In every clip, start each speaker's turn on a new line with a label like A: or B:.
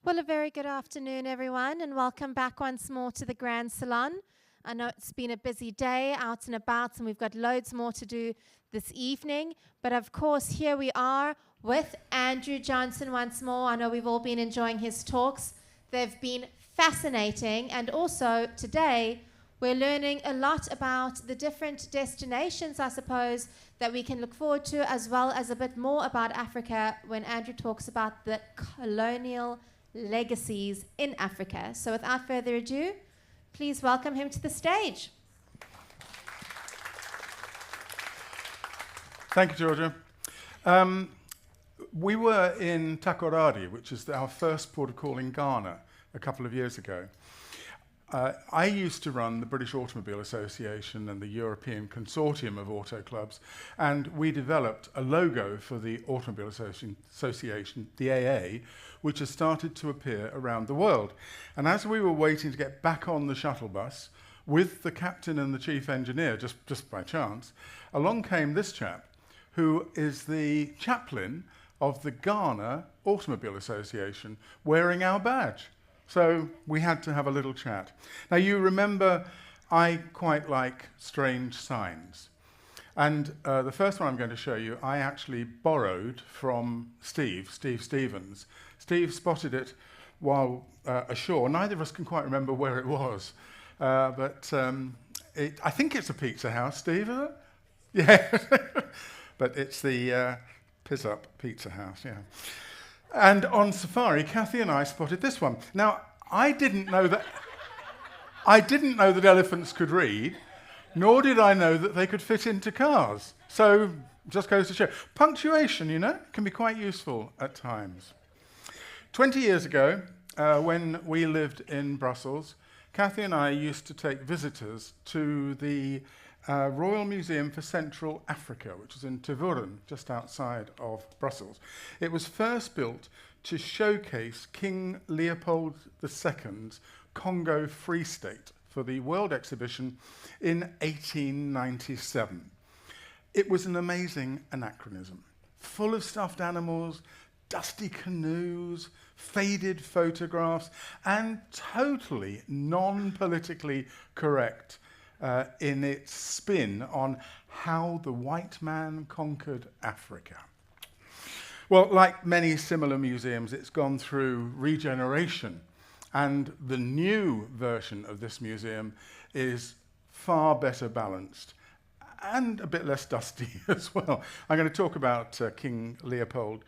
A: Well, a very good afternoon, everyone, and welcome back once more to the Grand Salon. I know it's been a busy day out and about, and we've got loads more to do this evening. But of course, here we are with Andrew Johnson once more. I know we've all been enjoying his talks. They've been fascinating, and also today we're learning a lot about the different destinations, I suppose, that we can look forward to, as well as a bit more about Africa when Andrew talks about the colonial legacies in Africa. So without further ado, please welcome him to the stage.
B: Thank you, Georgia. We were in Takoradi, which is our first port of call in Ghana, a couple of years ago. I used to run the British Automobile Association and the European Consortium of Auto Clubs, and we developed a logo for the Automobile Association, the AA, which has started to appear around the world. And as we were waiting to get back on the shuttle bus with the captain and the chief engineer, just by chance, along came this chap, who is the chaplain of the Ghana Automobile Association, wearing our badge. So we had to have a little chat. Now, you remember I quite like strange signs. And the first one I'm going to show you, I actually borrowed from Steve Stevens. Steve spotted it while ashore. Neither of us can quite remember where it was. But I think it's a pizza house, Steve, is it? Yeah. But it's the Piss Up Pizza House, yeah. And on safari, Kathy and I spotted this one. Now, I didn't know that elephants could read, nor did I know that they could fit into cars. So, just goes to show. Punctuation, can be quite useful at times. 20 years ago, when we lived in Brussels, Kathy and I used to take visitors to the Royal Museum for Central Africa, which is in Tervuren, just outside of Brussels. It was first built to showcase King Leopold II's Congo Free State for the World Exhibition in 1897. It was an amazing anachronism, full of stuffed animals, dusty canoes, faded photographs, and totally non-politically correct in its spin on how the white man conquered Africa. Well, like many similar museums, it's gone through regeneration, and the new version of this museum is far better balanced and a bit less dusty as well. I'm going to talk about King Leopold,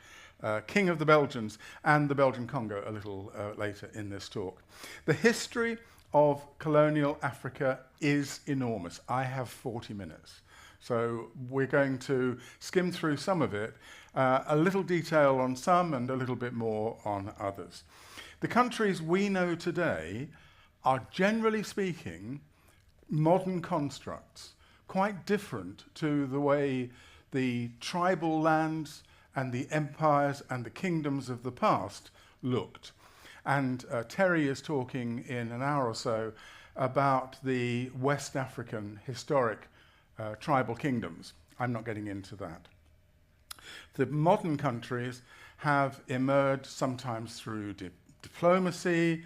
B: King of the Belgians, and the Belgian Congo a little later in this talk. The history of colonial Africa is enormous. I have 40 minutes. So we're going to skim through some of it, a little detail on some and a little bit more on others. The countries we know today are, generally speaking, modern constructs, quite different to the way the tribal lands and the empires and the kingdoms of the past looked. And Terry is talking in an hour or so about the West African historic tribal kingdoms. I'm not getting into that. The modern countries have emerged sometimes through diplomacy,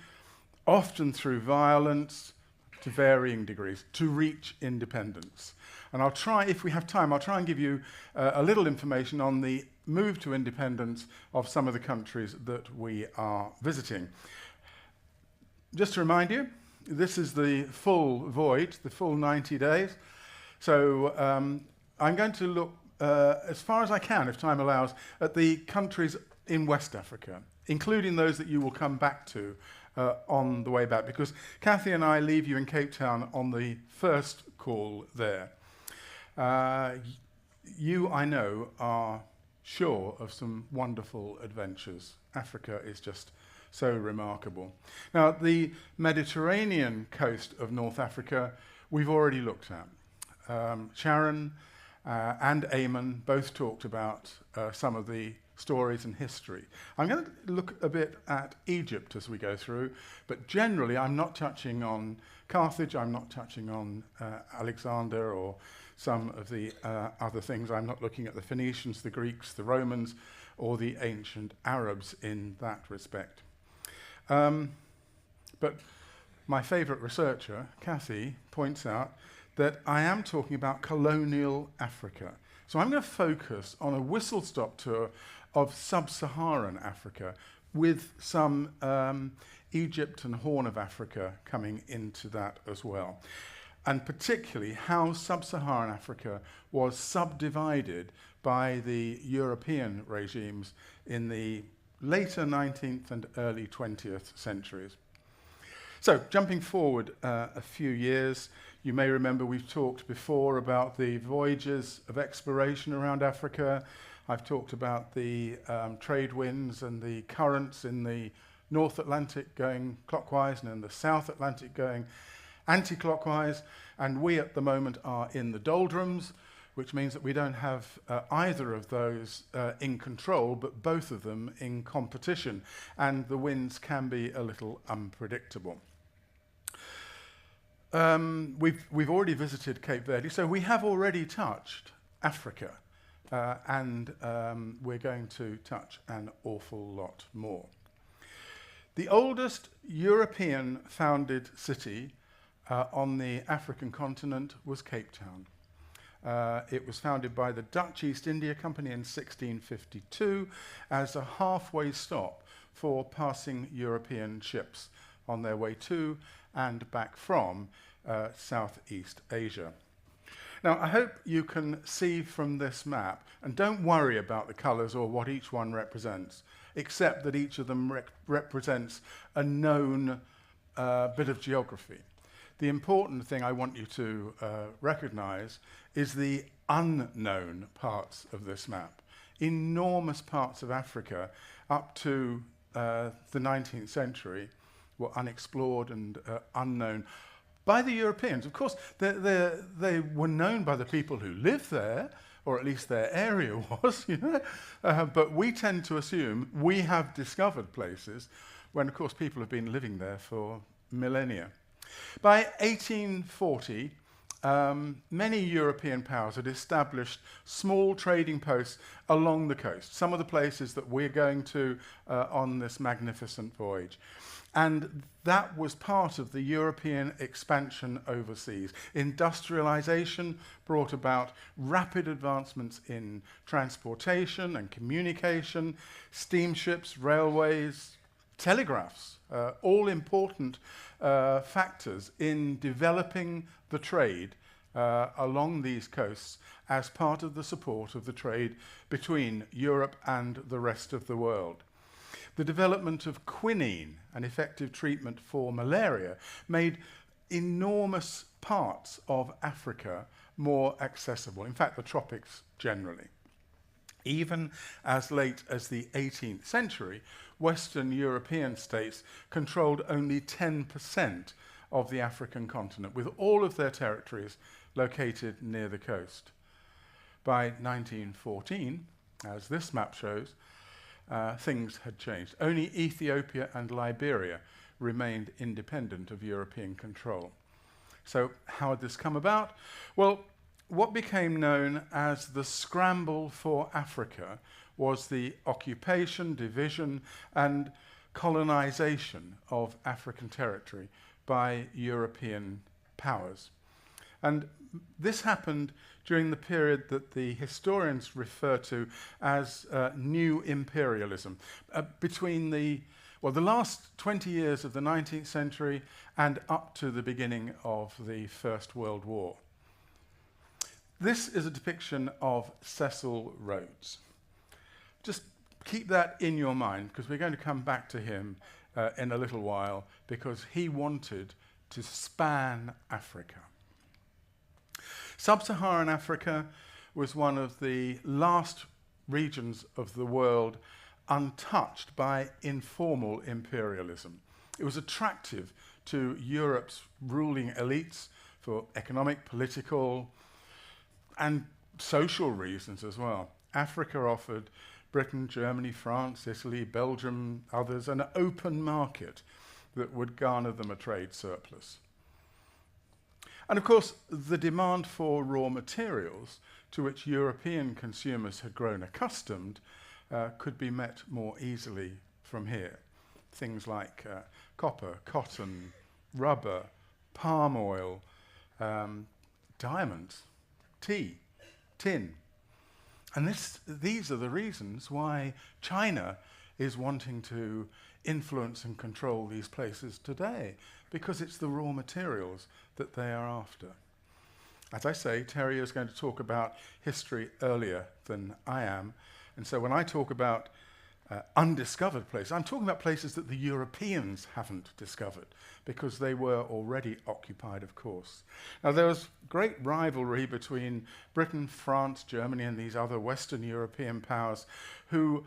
B: often through violence, to varying degrees, to reach independence. And I'll try, if we have time, I'll try and give you a little information on the move to independence of some of the countries that we are visiting. Just to remind you, this is the full voyage, the full 90 days. So I'm going to look, as far as I can, if time allows, at the countries in West Africa, including those that you will come back to on the way back, because Kathy and I leave you in Cape Town on the first call there. You, I know, are sure of some wonderful adventures. Africa is just so remarkable. Now, the Mediterranean coast of North Africa, we've already looked at. Sharon and Eamon both talked about some of the stories and history. I'm going to look a bit at Egypt as we go through, but generally I'm not touching on Carthage, I'm not touching on Alexander or some of the other things. I'm not looking at the Phoenicians, the Greeks, the Romans, or the ancient Arabs in that respect. But my favourite researcher, Kathy, points out that I am talking about colonial Africa. So I'm going to focus on a whistle-stop tour of sub-Saharan Africa with some Egypt and Horn of Africa coming into that as well. And particularly how sub-Saharan Africa was subdivided by the European regimes in the later 19th and early 20th centuries. So, jumping forward a few years, you may remember we've talked before about the voyages of exploration around Africa. I've talked about the trade winds and the currents in the North Atlantic going clockwise and in the South Atlantic going anti-clockwise. And we at the moment are in the doldrums, which means that we don't have either of those in control, but both of them in competition. And the winds can be a little unpredictable. We've already visited Cape Verde, so we have already touched Africa, and we're going to touch an awful lot more. The oldest European founded city on the African continent was Cape Town. It was founded by the Dutch East India Company in 1652 as a halfway stop for passing European ships on their way to and back from Southeast Asia. Now, I hope you can see from this map, and don't worry about the colours or what each one represents, except that each of them represents a known bit of geography. The important thing I want you to recognise is the unknown parts of this map. Enormous parts of Africa up to the 19th century were unexplored and unknown by the Europeans. Of course, they were known by the people who lived there, or at least their area was, you know. But we tend to assume we have discovered places when, of course, people have been living there for millennia. By 1840, many European powers had established small trading posts along the coast, some of the places that we're going to on this magnificent voyage. And that was part of the European expansion overseas. Industrialization brought about rapid advancements in transportation and communication, steamships, railways, telegraphs, all important factors in developing the trade along these coasts as part of the support of the trade between Europe and the rest of the world. The development of quinine, an effective treatment for malaria, made enormous parts of Africa more accessible. In fact, the tropics generally. Even as late as the 18th century, Western European states controlled only 10% of the African continent, with all of their territories located near the coast. By 1914, as this map shows, things had changed. Only Ethiopia and Liberia remained independent of European control. So how had this come about? Well, what became known as the scramble for Africa was the occupation, division, and colonization of African territory by European powers. And this happened during the period that the historians refer to as new imperialism, between the last 20 years of the 19th century and up to the beginning of the First World War. This is a depiction of Cecil Rhodes. Just keep that in your mind, because we're going to come back to him in a little while, because he wanted to span Africa. Sub-Saharan Africa was one of the last regions of the world untouched by informal imperialism. It was attractive to Europe's ruling elites for economic, political, and social reasons as well. Africa offered Britain, Germany, France, Italy, Belgium, others, an open market that would garner them a trade surplus. And of course, the demand for raw materials to which European consumers had grown accustomed could be met more easily from here. things like copper, cotton, rubber, palm oil, diamonds, tea, tin. And these are the reasons why China is wanting to influence and control these places today, because it's the raw materials that they are after. As I say, Terry is going to talk about history earlier than I am. And so when I talk about undiscovered places, I'm talking about places that the Europeans haven't discovered, because they were already occupied, of course. Now, there was great rivalry between Britain, France, Germany, and these other Western European powers who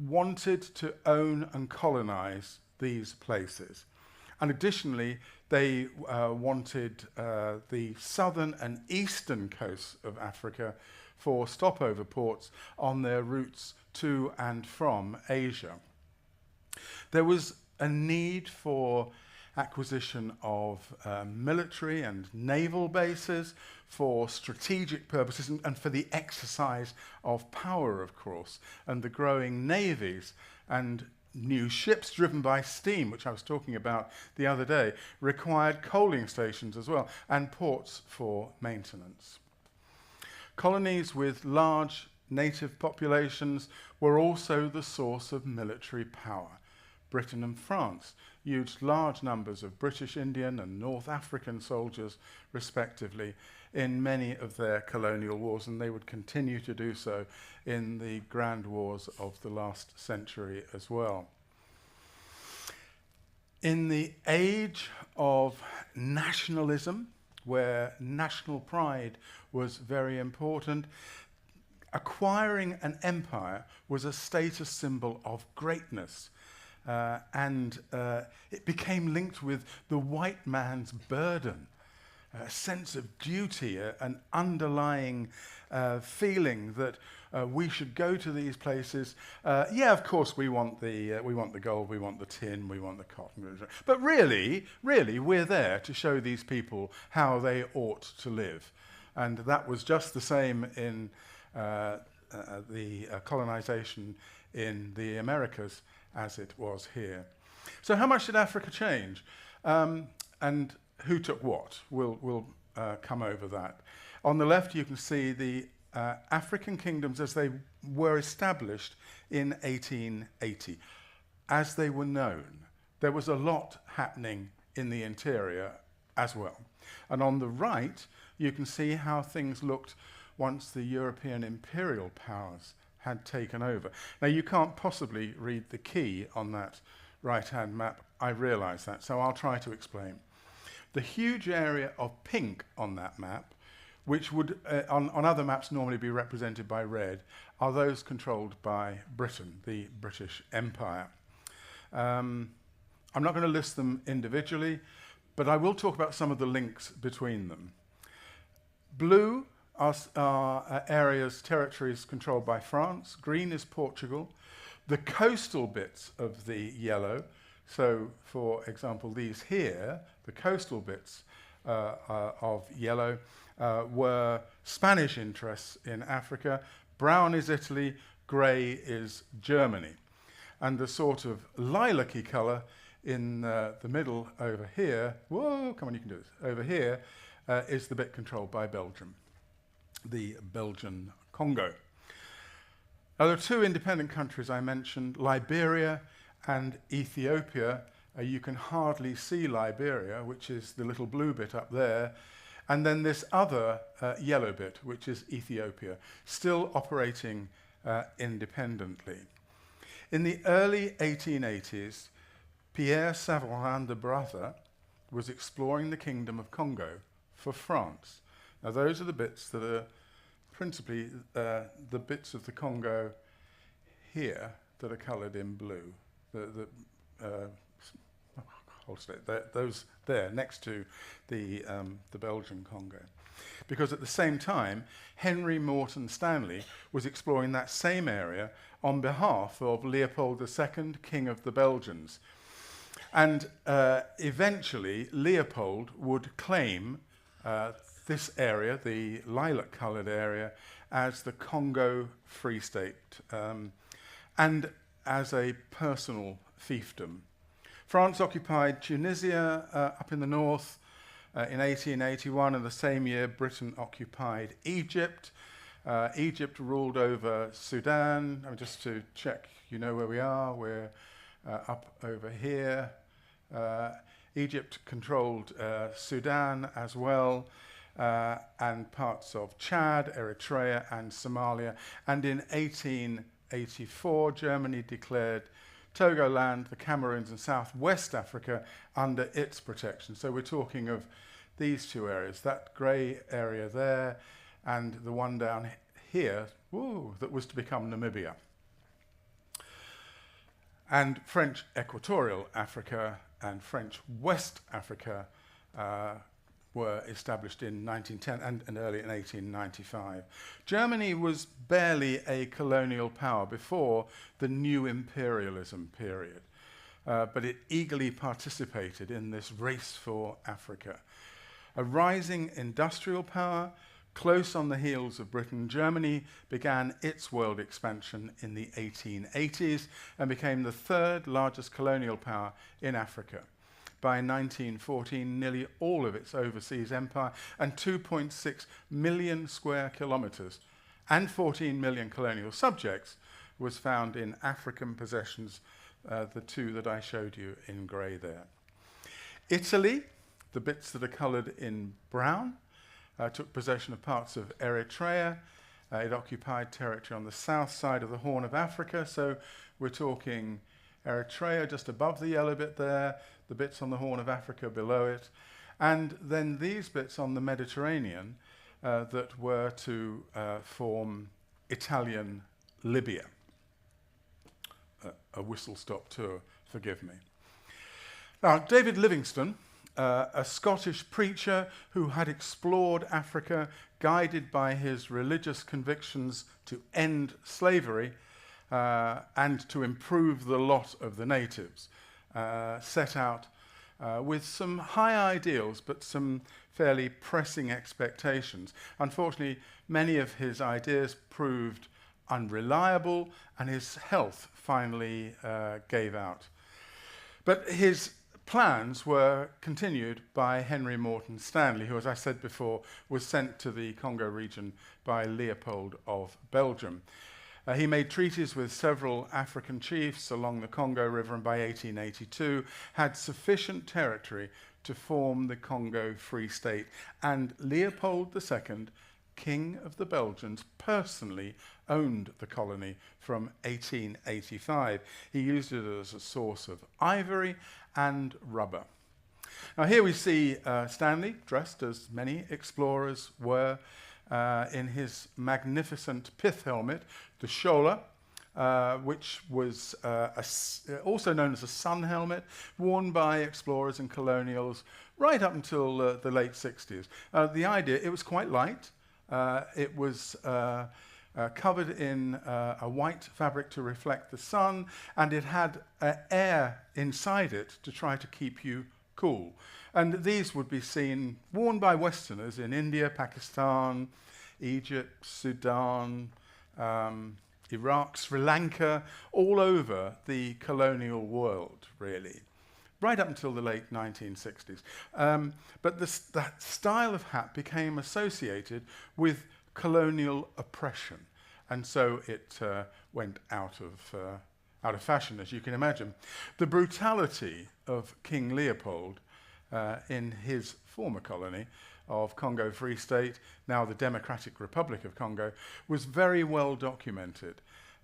B: wanted to own and colonize these places. And additionally, they wanted the southern and eastern coasts of Africa for stopover ports on their routes to and from Asia. There was a need for acquisition of military and naval bases for strategic purposes and for the exercise of power, of course, and the growing navies and new ships driven by steam, which I was talking about the other day, required coaling stations as well, and ports for maintenance. Colonies with large native populations were also the source of military power. Britain and France used large numbers of British Indian and North African soldiers, respectively, in many of their colonial wars, and they would continue to do so in the grand wars of the last century as well. In the age of nationalism, where national pride was very important, acquiring an empire was a status symbol of greatness. And it became linked with the white man's burden, a sense of duty, an underlying feeling that we should go to these places. Yeah, of course, we want the gold, we want the tin, we want the cotton. But really, we're there to show these people how they ought to live. And that was just the same in the colonization in the Americas as it was here. So how much did Africa change? And who took what? We'll come over that. On the left, you can see the African kingdoms as they were established in 1880. As they were known, there was a lot happening in the interior as well. And on the right, you can see how things looked once the European imperial powers had taken over. Now, you can't possibly read the key on that right-hand map. I realise that, so I'll try to explain. The huge area of pink on that map, which would on other maps normally be represented by red, are those controlled by Britain, the British Empire. I'm not going to list them individually, but I will talk about some of the links between them. Blue are areas, territories controlled by France. Green is Portugal. The coastal bits of the yellow, so for example these here, the coastal bits of yellow were Spanish interests in Africa. Brown is Italy, grey is Germany. And the sort of lilac-y colour in the middle over here, whoa, come on, you can do this, over here is the bit controlled by Belgium, the Belgian Congo. Now, there are two independent countries I mentioned, Liberia and Ethiopia. You can hardly see Liberia, which is the little blue bit up there, and then this other yellow bit, which is Ethiopia, still operating independently. In the early 1880s, Pierre Savarin de Bratha was exploring the Kingdom of Congo for France. Now, those are the bits that are principally the bits of the Congo here that are coloured in blue. Those there next to the Belgian Congo. Because at the same time, Henry Morton Stanley was exploring that same area on behalf of Leopold II, King of the Belgians. And eventually, Leopold would claim this area, the lilac-coloured area, as the Congo Free State, and as a personal fiefdom. France occupied Tunisia up in the north in 1881, and the same year Britain occupied Egypt. Egypt ruled over Sudan. Just to check, you know where we are. We're up over here. Egypt controlled Sudan as well, and parts of Chad, Eritrea, and Somalia. And in 1884, Germany declared Togoland, the Cameroons, and Southwest Africa under its protection. So we're talking of these two areas, that grey area there, and the one down here, that was to become Namibia. And French Equatorial Africa and French West Africa were established in 1910 and early in 1895. Germany was barely a colonial power before the new imperialism period, but it eagerly participated in this race for Africa. A rising industrial power, close on the heels of Britain, Germany began its world expansion in the 1880s and became the third largest colonial power in Africa. By 1914, nearly all of its overseas empire and 2.6 million square kilometres and 14 million colonial subjects was found in African possessions, the two that I showed you in grey there. Italy, the bits that are coloured in brown, took possession of parts of Eritrea. It occupied territory on the south side of the Horn of Africa, so we're talking Eritrea just above the yellow bit there, the bits on the Horn of Africa below it, and then these bits on the Mediterranean that were to form Italian Libya. A whistle-stop tour, forgive me. Now, David Livingstone, a Scottish preacher who had explored Africa, guided by his religious convictions to end slavery and to improve the lot of the natives, set out with some high ideals but some fairly pressing expectations. Unfortunately, many of his ideas proved unreliable and his health finally gave out. But his plans were continued by Henry Morton Stanley, who, as I said before, was sent to the Congo region by Leopold of Belgium. He made treaties with several African chiefs along the Congo River, and by 1882 had sufficient territory to form the Congo Free State. And Leopold II, King of the Belgians, personally owned the colony from 1885. He used it as a source of ivory and rubber. Now here we see Stanley, dressed as many explorers were, in his magnificent pith helmet, the Shola, which was also known as a sun helmet, worn by explorers and colonials right up until the late 60s. The idea, it was quite light. It was covered in a white fabric to reflect the sun, and it had air inside it to try to keep you cool. And these would be seen, worn by Westerners in India, Pakistan, Egypt, Sudan, Iraq, Sri Lanka, all over the colonial world, really, right up until the late 1960s. But that style of hat became associated with colonial oppression, and so it went out of fashion, as you can imagine. The brutality of King Leopold in his former colony of Congo Free State, now the Democratic Republic of Congo, was very well documented.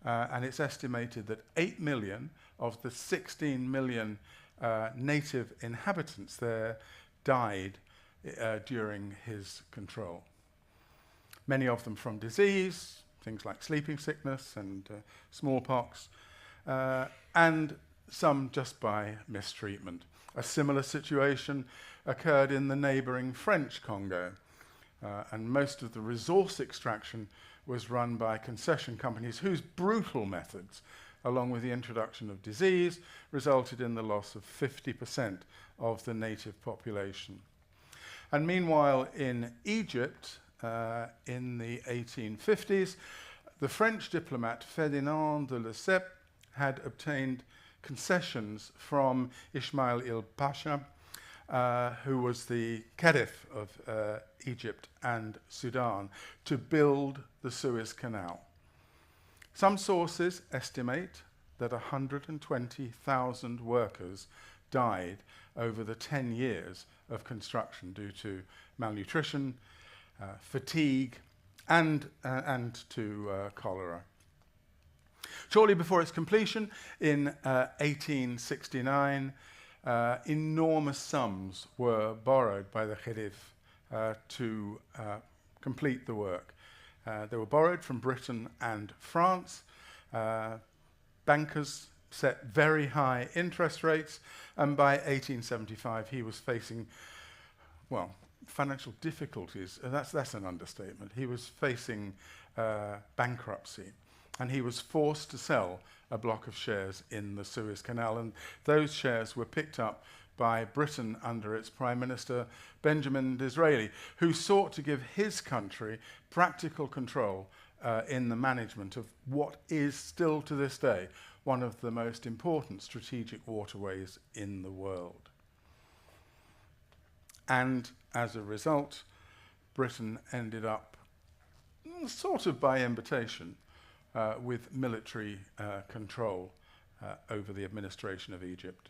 B: And it's estimated that 8 million of the 16 million native inhabitants there died during his control. Many of them from disease, things like sleeping sickness and smallpox, and some just by mistreatment. A similar situation occurred in the neighbouring French Congo, and most of the resource extraction was run by concession companies whose brutal methods, along with the introduction of disease, resulted in the loss of 50% of the native population. And meanwhile, in Egypt, in the 1850s, the French diplomat Ferdinand de Lesseps had obtained concessions from Ismail Pasha, who was the Khedive of Egypt and Sudan, to build the Suez Canal. Some sources estimate that 120,000 workers died over the 10 years of construction due to malnutrition, fatigue, and to cholera. Shortly before its completion, in 1869, enormous sums were borrowed by the Khedive to complete the work. They were borrowed from Britain and France. Bankers set very high interest rates, and by 1875 he was facing, well, financial difficulties. That's an understatement. He was facing bankruptcy, and he was forced to sell a block of shares in the Suez Canal, and those shares were picked up by Britain under its Prime Minister Benjamin Disraeli, who sought to give his country practical control in the management of what is still to this day one of the most important strategic waterways in the world. And as a result, Britain ended up, sort of by invitation, with military control over the administration of Egypt.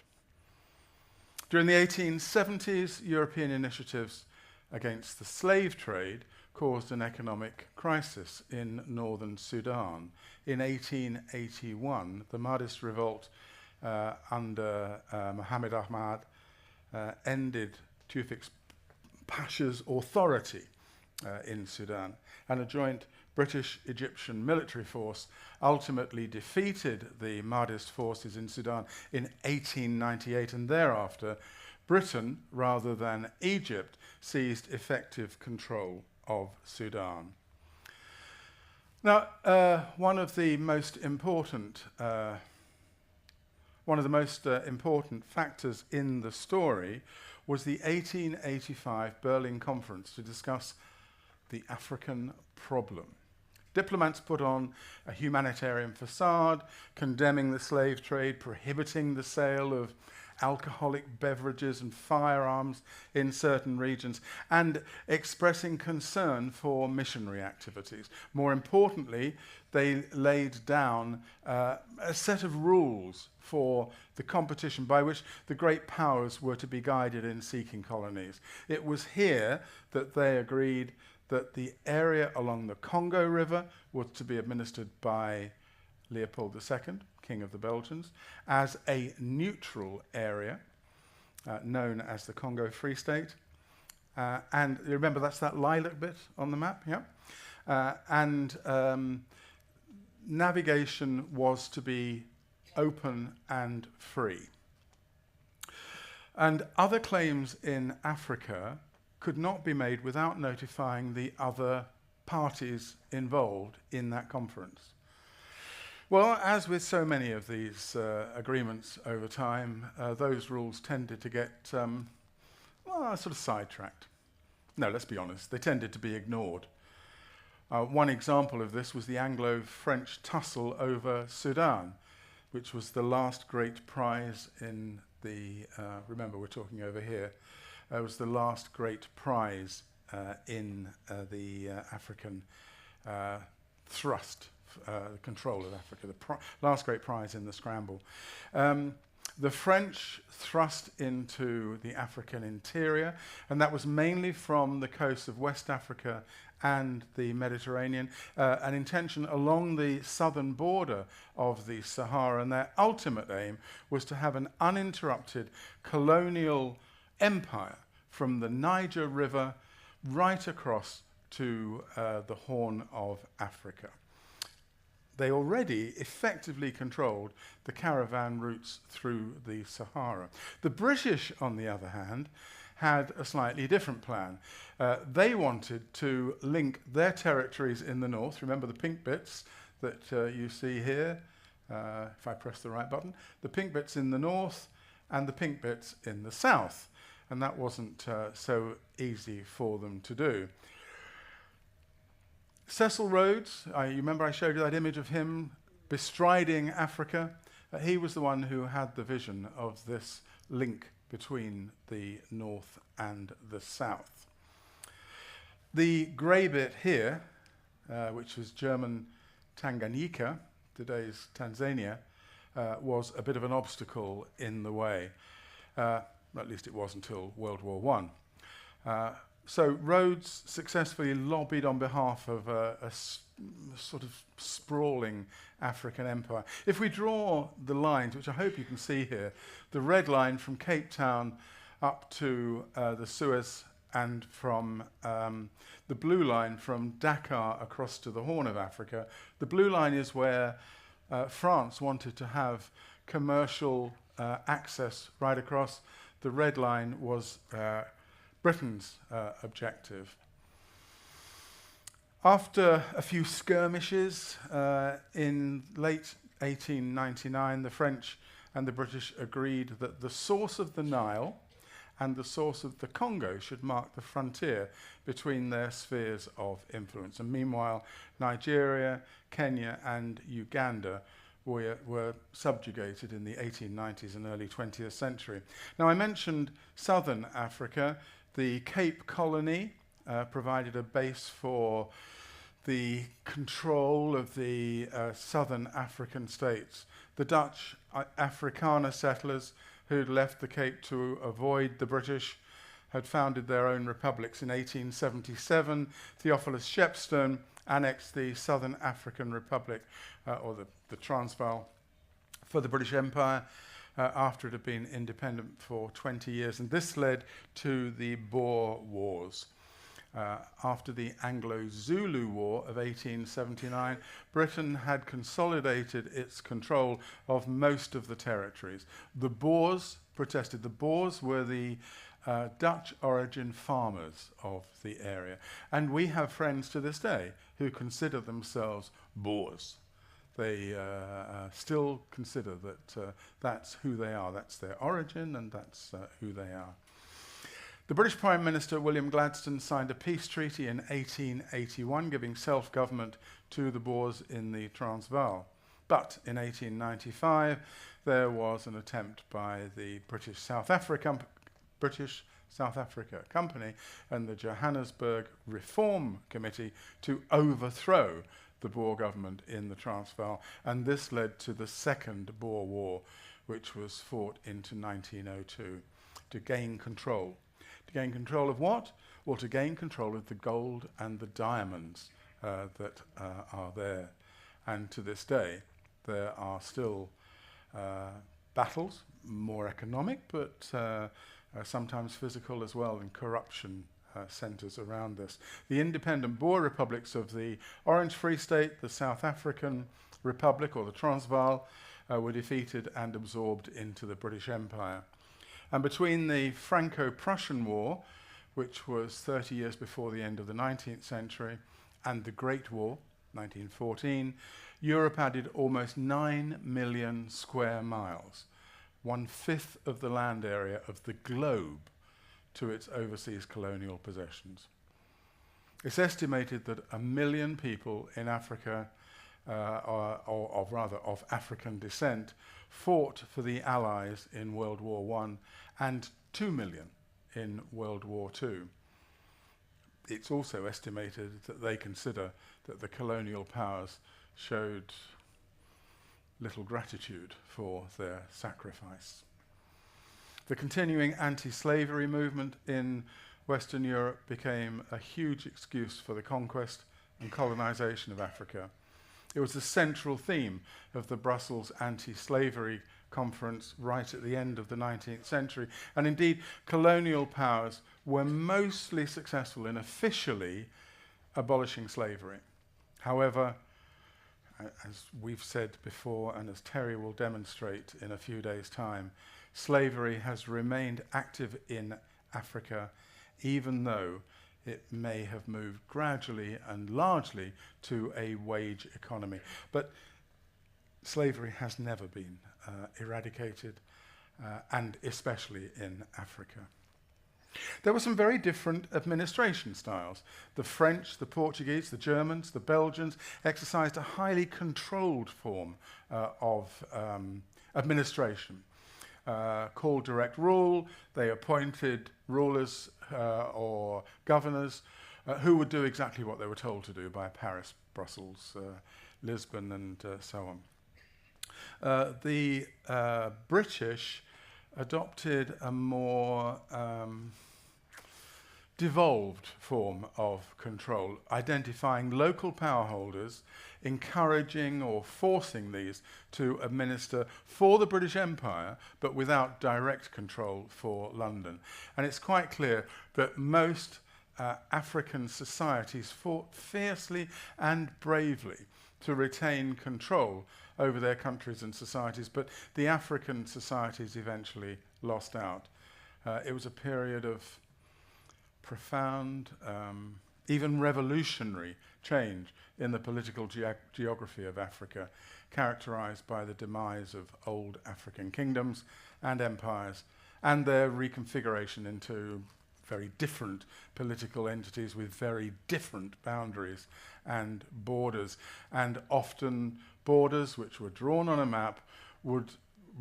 B: During the 1870s, European initiatives against the slave trade caused an economic crisis in northern Sudan. In 1881, the Mahdist revolt under Mohammed Ahmad ended Tewfik's Pasha's authority in Sudan, and a joint British-Egyptian military force ultimately defeated the Mahdist forces in Sudan in 1898, and thereafter Britain, rather than Egypt, seized effective control of Sudan. Now, one of the most important factors in the story was the 1885 Berlin Conference to discuss the African problem. Diplomats put on a humanitarian facade, condemning the slave trade, prohibiting the sale of alcoholic beverages and firearms in certain regions, and expressing concern for missionary activities. More importantly, they laid down a set of rules for the competition by which the great powers were to be guided in seeking colonies. It was here that they agreed that the area along the Congo River was to be administered by Leopold II, King of the Belgians, as a neutral area known as the Congo Free State. And you remember that's that lilac bit on the map, yeah? Navigation was to be open and free. And other claims in Africa could not be made without notifying the other parties involved in that conference. Well, as with so many of these agreements over time, those rules tended to get sort of sidetracked. No, let's be honest, they tended to be ignored. One example of this was the Anglo-French tussle over Sudan, which was the last great prize in the, remember we're talking over here, it was the last great prize in the African thrust, control of Africa, the last great prize in the scramble. The French thrust into the African interior, and that was mainly from the coast of West Africa and the Mediterranean, an intention along the southern border of the Sahara, and their ultimate aim was to have an uninterrupted colonial empire from the Niger River right across to the Horn of Africa. They already effectively controlled the caravan routes through the Sahara. The British, on the other hand, had a slightly different plan. They wanted to link their territories in the north, remember the pink bits that you see here, if I press the right button, the pink bits in the north and the pink bits in the south. And that wasn't so easy for them to do. Cecil Rhodes, you remember I showed you that image of him bestriding Africa. He was the one who had the vision of this link between the north and the south. The grey bit here, which was German Tanganyika, today's Tanzania, was a bit of an obstacle in the way. At least it was until World War I. So Rhodes successfully lobbied on behalf of a sort of sprawling African empire. If we draw the lines, which I hope you can see here, the red line from Cape Town up to the Suez, and from the blue line from Dakar across to the Horn of Africa. The blue line is where France wanted to have commercial access right across. The red line was Britain's objective. After a few skirmishes in late 1899, the French and the British agreed that the source of the Nile and the source of the Congo should mark the frontier between their spheres of influence. And meanwhile, Nigeria, Kenya, and Uganda were subjugated in the 1890s and early 20th century. Now, I mentioned southern Africa. The Cape Colony provided a base for the control of the southern African states. The Dutch Afrikaner settlers who'd left the Cape to avoid the British had founded their own republics. In 1877, Theophilus Shepstone annexed the Southern African Republic, or the Transvaal, for the British Empire after it had been independent for 20 years. And this led to the Boer Wars. After the Anglo-Zulu War of 1879, Britain had consolidated its control of most of the territories. The Boers protested. The Boers were the Dutch origin farmers of the area. And we have friends to this day who consider themselves Boers. They still consider that that's who they are, that's their origin, and that's who they are. The British Prime Minister, William Gladstone, signed a peace treaty in 1881, giving self-government to the Boers in the Transvaal. But in 1895, there was an attempt by the British South Africa Company and the Johannesburg Reform Committee to overthrow the Boer government in the Transvaal, and this led to the Second Boer War, which was fought into 1902 to gain control. To gain control of what? Well, to gain control of the gold and the diamonds that are there. And to this day, there are still battles, more economic, but sometimes physical as well, and corruption centres around this. The independent Boer republics of the Orange Free State, the South African Republic, or the Transvaal, were defeated and absorbed into the British Empire. And between the Franco-Prussian War, which was 30 years before the end of the 19th century, and the Great War, 1914, Europe added almost 9 million square miles, 1/5 of the land area of the globe, to its overseas colonial possessions. It's estimated that 1 million people in Africa, of African descent, fought for the Allies in World War I and 2 million in World War II. It's also estimated that they consider that the colonial powers showed little gratitude for their sacrifice. The continuing anti-slavery movement in Western Europe became a huge excuse for the conquest and colonization of Africa. It was the central theme of the Brussels anti-slavery conference right at the end of the 19th century. And indeed, colonial powers were mostly successful in officially abolishing slavery. However, as we've said before, and as Terry will demonstrate in a few days' time, slavery has remained active in Africa, even though it may have moved gradually and largely to a wage economy. But slavery has never been eradicated, and especially in Africa. There were some very different administration styles. The French, the Portuguese, the Germans, the Belgians exercised a highly controlled form of administration. Called direct rule, they appointed rulers or governors who would do exactly what they were told to do by Paris, Brussels, Lisbon, and so on. The British adopted a more devolved form of control, identifying local power holders, encouraging or forcing these to administer for the British Empire, but without direct control for London. And it's quite clear that most African societies fought fiercely and bravely to retain control over their countries and societies, but the African societies eventually lost out. It was a period of profound, even revolutionary change in the political geography of Africa, characterized by the demise of old African kingdoms and empires and their reconfiguration into very different political entities with very different boundaries and borders. And often borders which were drawn on a map would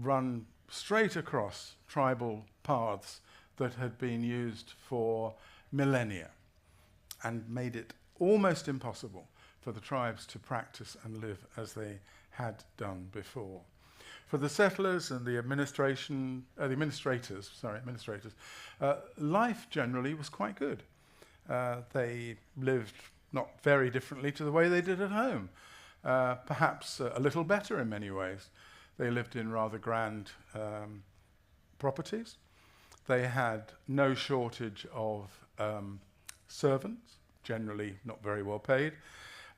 B: run straight across tribal paths that had been used for millennia and made it almost impossible for the tribes to practice and live as they had done before. For the settlers and the administrators, life generally was quite good. They lived not very differently to the way they did at home, perhaps a little better in many ways. They lived in rather grand properties. They had no shortage of servants, generally not very well paid,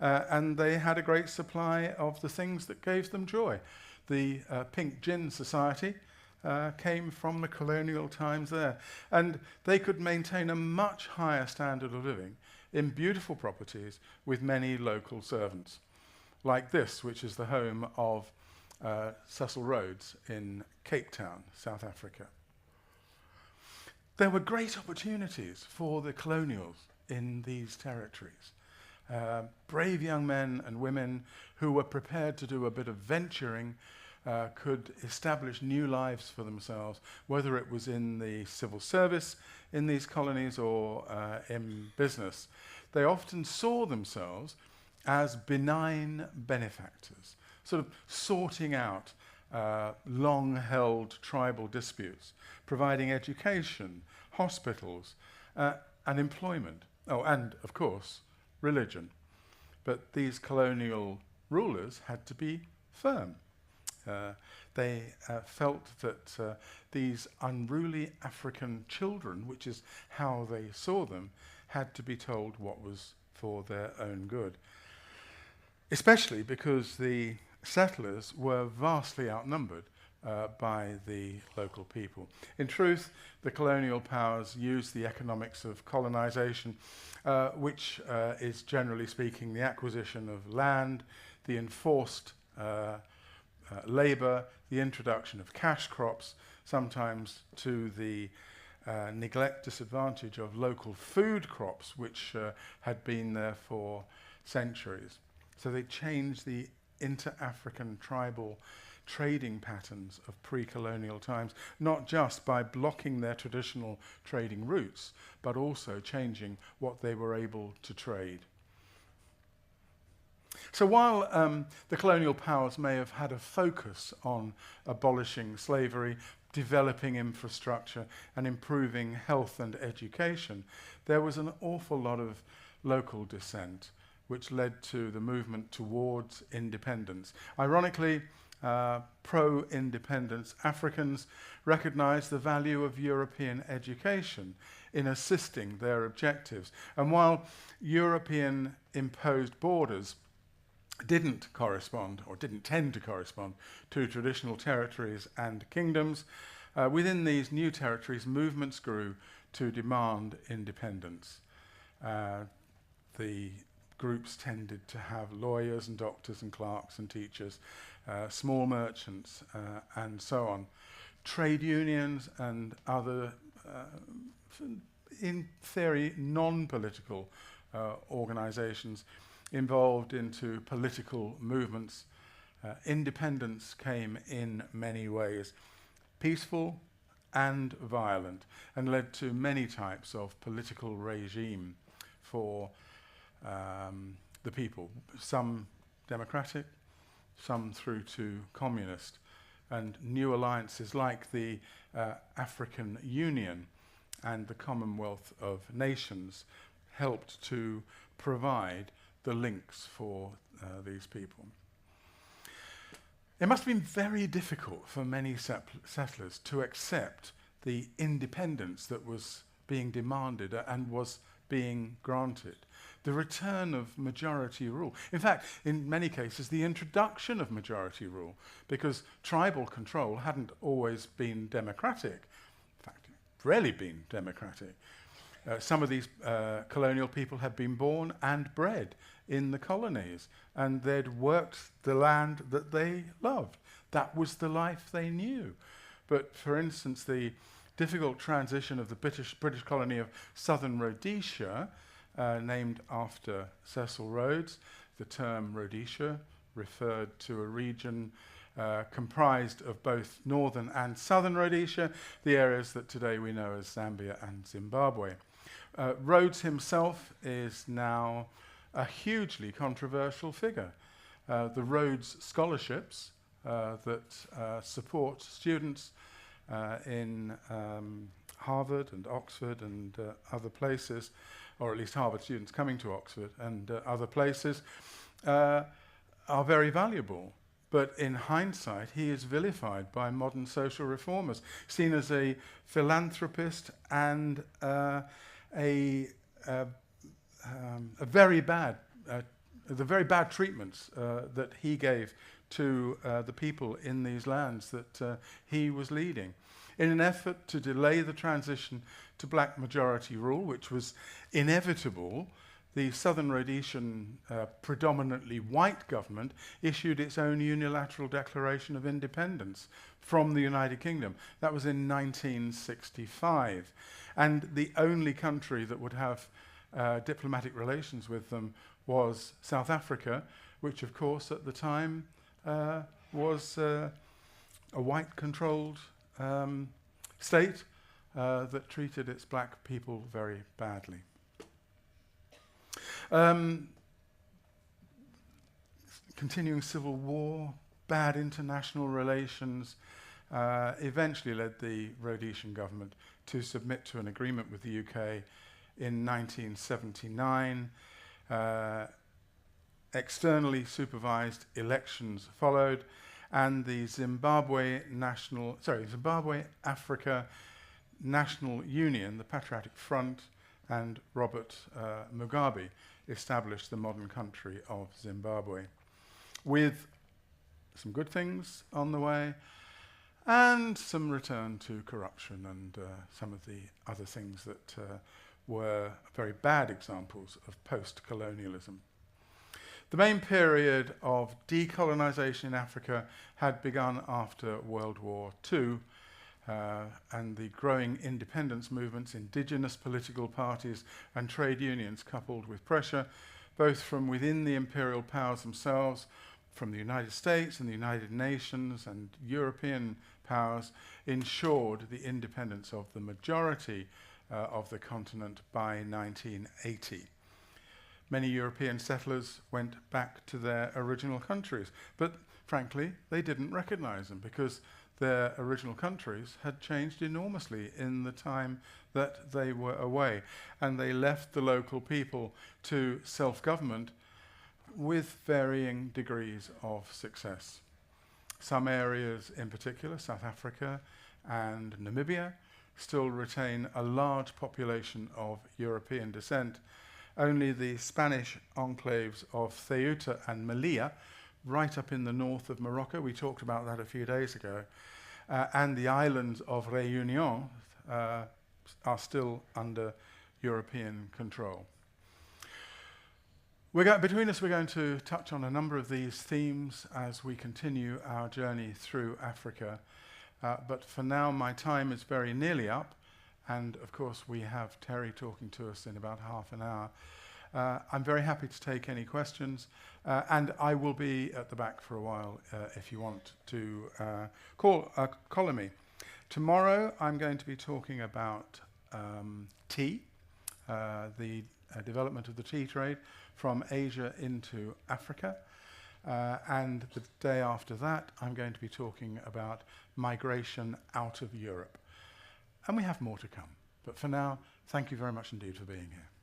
B: and they had a great supply of the things that gave them joy. The Pink Gin Society came from the colonial times there, and they could maintain a much higher standard of living in beautiful properties with many local servants, like this, which is the home of Cecil Rhodes in Cape Town, South Africa. There were great opportunities for the colonials in these territories. Brave young men and women who were prepared to do a bit of venturing could establish new lives for themselves, whether it was in the civil service in these colonies or in business. They often saw themselves as benign benefactors, sort of sorting out long-held tribal disputes, providing education, hospitals, and employment. Oh, and, of course, religion. But these colonial rulers had to be firm. They felt that these unruly African children, which is how they saw them, had to be told what was for their own good. Especially because the settlers were vastly outnumbered by the local people. In truth, the colonial powers used the economics of colonization, which is generally speaking the acquisition of land, the enforced labor, the introduction of cash crops, sometimes to the disadvantage of local food crops, which had been there for centuries. So they changed the inter-African tribal trading patterns of pre-colonial times, not just by blocking their traditional trading routes, but also changing what they were able to trade. So while the colonial powers may have had a focus on abolishing slavery, developing infrastructure, and improving health and education, there was an awful lot of local dissent, which led to the movement towards independence. Ironically, pro-independence Africans recognized the value of European education in assisting their objectives. And while European imposed borders didn't correspond, or didn't tend to correspond, to traditional territories and kingdoms, within these new territories, movements grew to demand independence. The groups tended to have lawyers and doctors and clerks and teachers, small merchants, and so on. Trade unions and other, in theory, non-political organizations involved into political movements Independence came in many ways, peaceful and violent, and led to many types of political regime for the people, some democratic, some through to communist, and new alliances like the African Union and the Commonwealth of Nations helped to provide the links for these people. It must have been very difficult for many settlers to accept the independence that was being demanded and was being granted. The return of majority rule. In fact, in many cases, the introduction of majority rule, because tribal control hadn't always been democratic. In fact, it's rarely been democratic. Some of these colonial people had been born and bred in the colonies, and they'd worked the land that they loved. That was the life they knew. But for instance, the difficult transition of the British colony of Southern Rhodesia, named after Cecil Rhodes, the term Rhodesia referred to a region comprised of both northern and southern Rhodesia, the areas that today we know as Zambia and Zimbabwe. Rhodes himself is now a hugely controversial figure. The Rhodes scholarships that support students in Harvard and Oxford and other places, or at least Harvard students coming to Oxford and other places, are very valuable. But in hindsight, he is vilified by modern social reformers, seen as a philanthropist and the very bad treatments that he gave to the people in these lands that he was leading. In an effort to delay the transition to black majority rule, which was inevitable, the Southern Rhodesian predominantly white government issued its own unilateral declaration of independence from the United Kingdom. That was in 1965. And the only country that would have diplomatic relations with them was South Africa, which of course at the time was a white-controlled state that treated its black people very badly. Continuing civil war, bad international relations, eventually led the Rhodesian government to submit to an agreement with the UK in 1979. Externally supervised elections followed, and the Zimbabwe Africa National Union, the Patriotic Front, and Robert Mugabe established the modern country of Zimbabwe, with some good things on the way and some return to corruption and some of the other things that were very bad examples of post-colonialism. The main period of decolonization in Africa had begun after World War II, and the growing independence movements, indigenous political parties and trade unions, coupled with pressure both from within the imperial powers themselves, from the United States and the United Nations and European powers, ensured the independence of the majority of the continent by 1980. Many European settlers went back to their original countries, but frankly, they didn't recognize them because their original countries had changed enormously in the time that they were away, and they left the local people to self-government with varying degrees of success. Some areas in particular, South Africa and Namibia, still retain a large population of European descent. Only the Spanish enclaves of Ceuta and Melilla, right up in the north of Morocco, we talked about that a few days ago, and the islands of Réunion are still under European control. Between us, we're going to touch on a number of these themes as we continue our journey through Africa. But for now, my time is very nearly up. And of course, we have Terry talking to us in about half an hour. I'm very happy to take any questions, and I will be at the back for a while if you want to call me. Tomorrow I'm going to be talking about tea, the development of the tea trade from Asia into Africa. And the day after that, I'm going to be talking about migration out of Europe. And we have more to come. But for now, thank you very much indeed for being here.